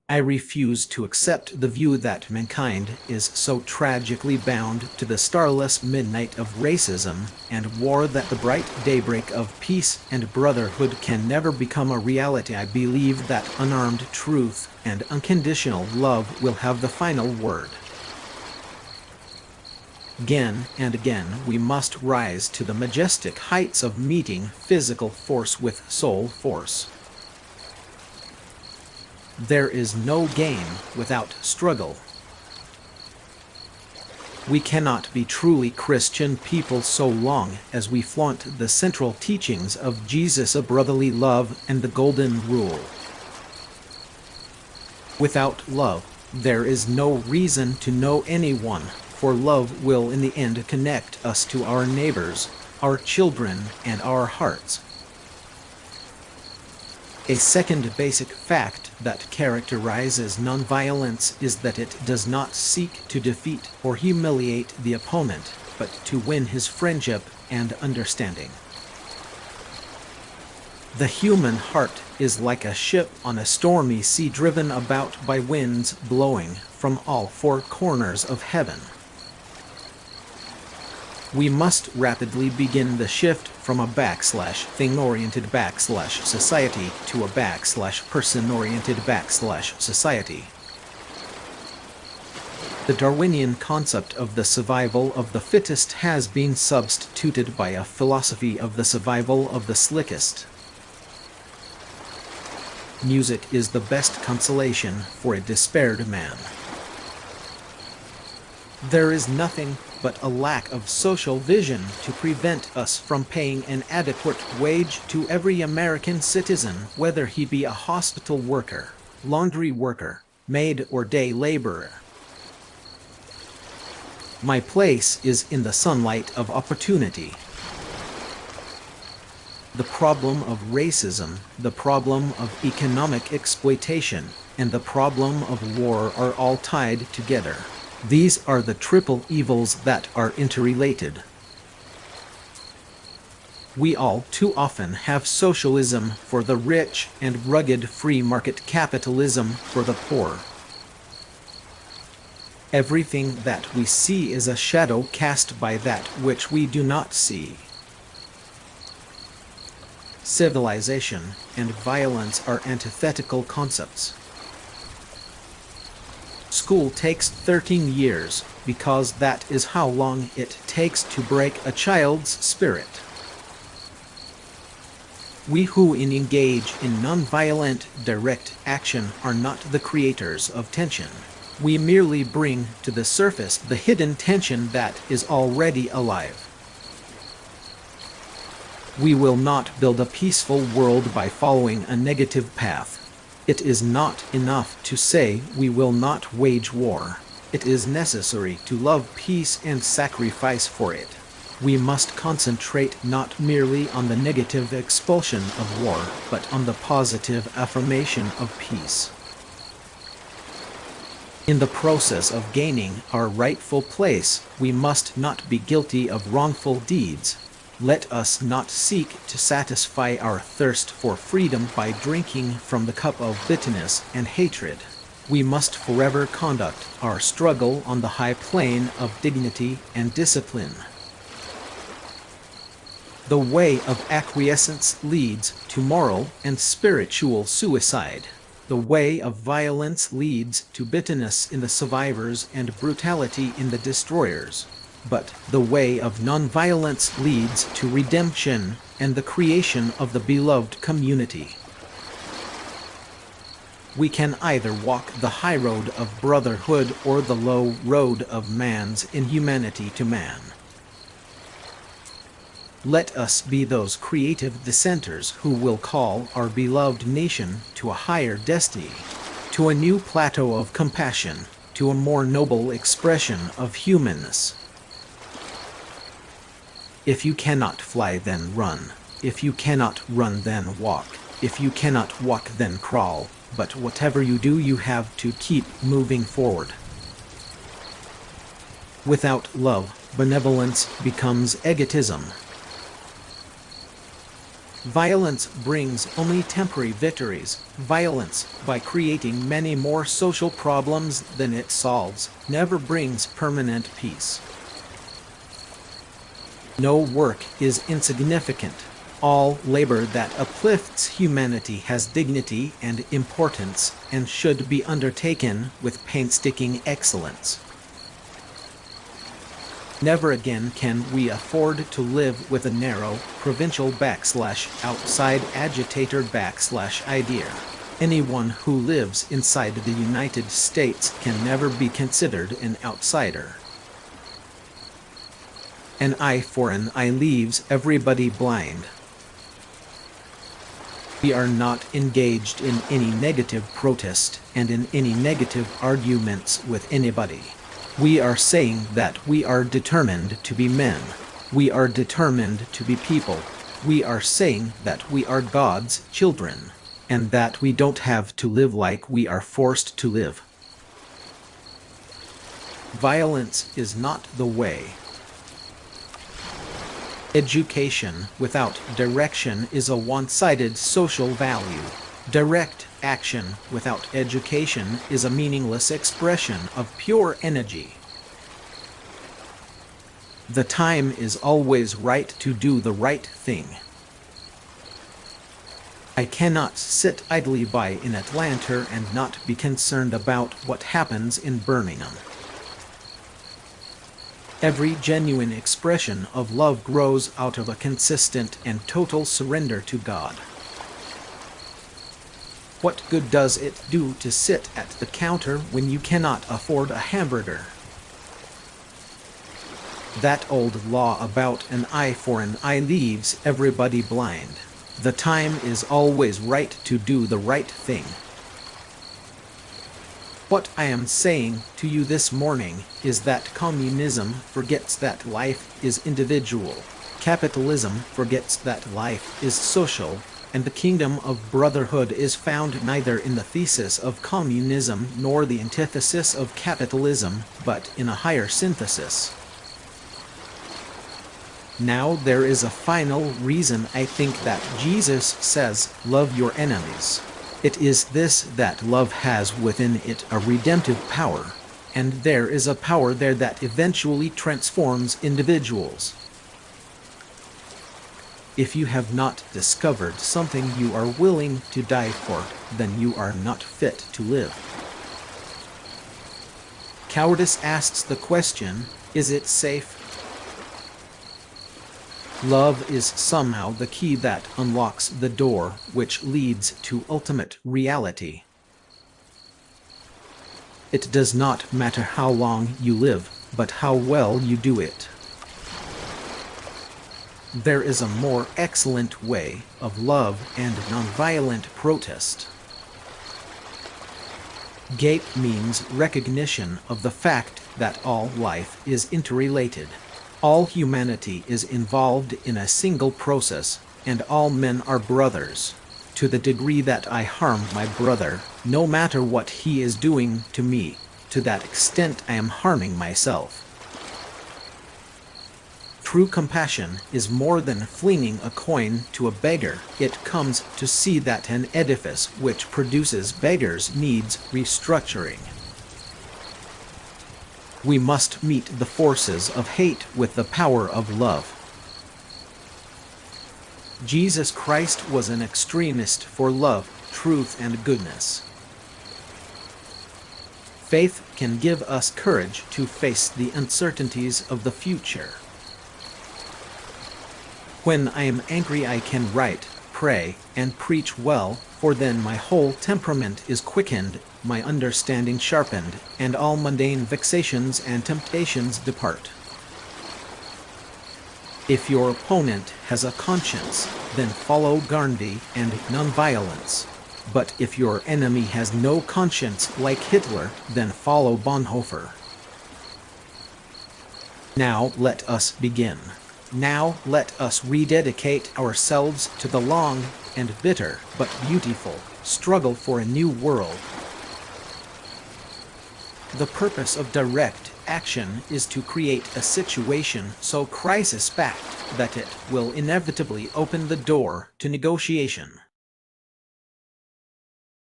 I refuse to accept the view that mankind is so tragically bound to the starless midnight of racism and war that the bright daybreak of peace and brotherhood can never become a reality. I believe that unarmed truth and unconditional love will have the final word. Again and again, we must rise to the majestic heights of meeting physical force with soul force. There is no game without struggle. We cannot be truly Christian people so long as we flaunt the central teachings of Jesus of brotherly love and the golden rule. Without love, there is no reason to know anyone, for love will in the end connect us to our neighbors, our children, and our hearts. A second basic fact that characterizes nonviolence is that it does not seek to defeat or humiliate the opponent, but to win his friendship and understanding. The human heart is like a ship on a stormy sea driven about by winds blowing from all four corners of heaven. We must rapidly begin the shift from a /thing-oriented /society to a /person-oriented /society. The Darwinian concept of the survival of the fittest has been substituted by a philosophy of the survival of the slickest. Music is the best consolation for a despaired man. There is nothing but a lack of social vision to prevent us from paying an adequate wage to every American citizen, whether he be a hospital worker, laundry worker, maid, or day laborer. My place is in the sunlight of opportunity. The problem of racism, the problem of economic exploitation, and the problem of war are all tied together. These are the triple evils that are interrelated. We all too often have socialism for the rich and rugged free market capitalism for the poor. Everything that we see is a shadow cast by that which we do not see. Civilization and violence are antithetical concepts. School takes 13 years because that is how long it takes to break a child's spirit. We who engage in nonviolent direct action are not the creators of tension. We merely bring to the surface the hidden tension that is already alive. We will not build a peaceful world by following a negative path. It is not enough to say we will not wage war. It is necessary to love peace and sacrifice for it. We must concentrate not merely on the negative expulsion of war, but on the positive affirmation of peace. In the process of gaining our rightful place, we must not be guilty of wrongful deeds. Let us not seek to satisfy our thirst for freedom by drinking from the cup of bitterness and hatred. We must forever conduct our struggle on the high plane of dignity and discipline. The way of acquiescence leads to moral and spiritual suicide. The way of violence leads to bitterness in the survivors and brutality in the destroyers. But the way of nonviolence leads to redemption and the creation of the beloved community. We can either walk the high road of brotherhood or the low road of man's inhumanity to man. Let us be those creative dissenters who will call our beloved nation to a higher destiny, to a new plateau of compassion, to a more noble expression of humanness. If you cannot fly, then run. If you cannot run, then walk. If you cannot walk, then crawl. But whatever you do, you have to keep moving forward. Without love, benevolence becomes egotism. Violence brings only temporary victories. Violence, by creating many more social problems than it solves, never brings permanent peace. No work is insignificant. All labor that uplifts humanity has dignity and importance and should be undertaken with painstaking excellence. Never again can we afford to live with a narrow, provincial /outside agitator /idea. Anyone who lives inside the United States can never be considered an outsider. An eye for an eye leaves everybody blind. We are not engaged in any negative protest and in any negative arguments with anybody. We are saying that we are determined to be men. We are determined to be people. We are saying that we are God's children, and that we don't have to live like we are forced to live. Violence is not the way. Education without direction is a one-sided social value. Direct action without education is a meaningless expression of pure energy. The time is always right to do the right thing. I cannot sit idly by in Atlanta and not be concerned about what happens in Birmingham. Every genuine expression of love grows out of a consistent and total surrender to God. What good does it do to sit at the counter when you cannot afford a hamburger? That old law about an eye for an eye leaves everybody blind. The time is always right to do the right thing. What I am saying to you this morning is that communism forgets that life is individual. Capitalism forgets that life is social. And the kingdom of brotherhood is found neither in the thesis of communism nor the antithesis of capitalism, but in a higher synthesis. Now there is a final reason I think that Jesus says, "Love your enemies." It is this that love has within it a redemptive power, and there is a power there that eventually transforms individuals. If you have not discovered something you are willing to die for, then you are not fit to live. Cowardice asks the question, is it safe? Love is somehow the key that unlocks the door which leads to ultimate reality. It does not matter how long you live, but how well you do it. There is a more excellent way of love and nonviolent protest. GAPE means recognition of the fact that all life is interrelated. All humanity is involved in a single process, and all men are brothers. To the degree that I harm my brother, no matter what he is doing to me, to that extent I am harming myself. True compassion is more than flinging a coin to a beggar. It comes to see that an edifice which produces beggars needs restructuring. We must meet the forces of hate with the power of love. Jesus Christ was an extremist for love, truth, and goodness. Faith can give us courage to face the uncertainties of the future. When I am angry, I can write, pray, and preach well, for then my whole temperament is quickened, my understanding sharpened, and all mundane vexations and temptations depart. If your opponent has a conscience, then follow Gandhi and nonviolence. But if your enemy has no conscience like Hitler, then follow Bonhoeffer. Now let us begin. Now let us rededicate ourselves to the long and bitter but beautiful struggle for a new world. The purpose of direct action is to create a situation so crisis-packed that it will inevitably open the door to negotiation.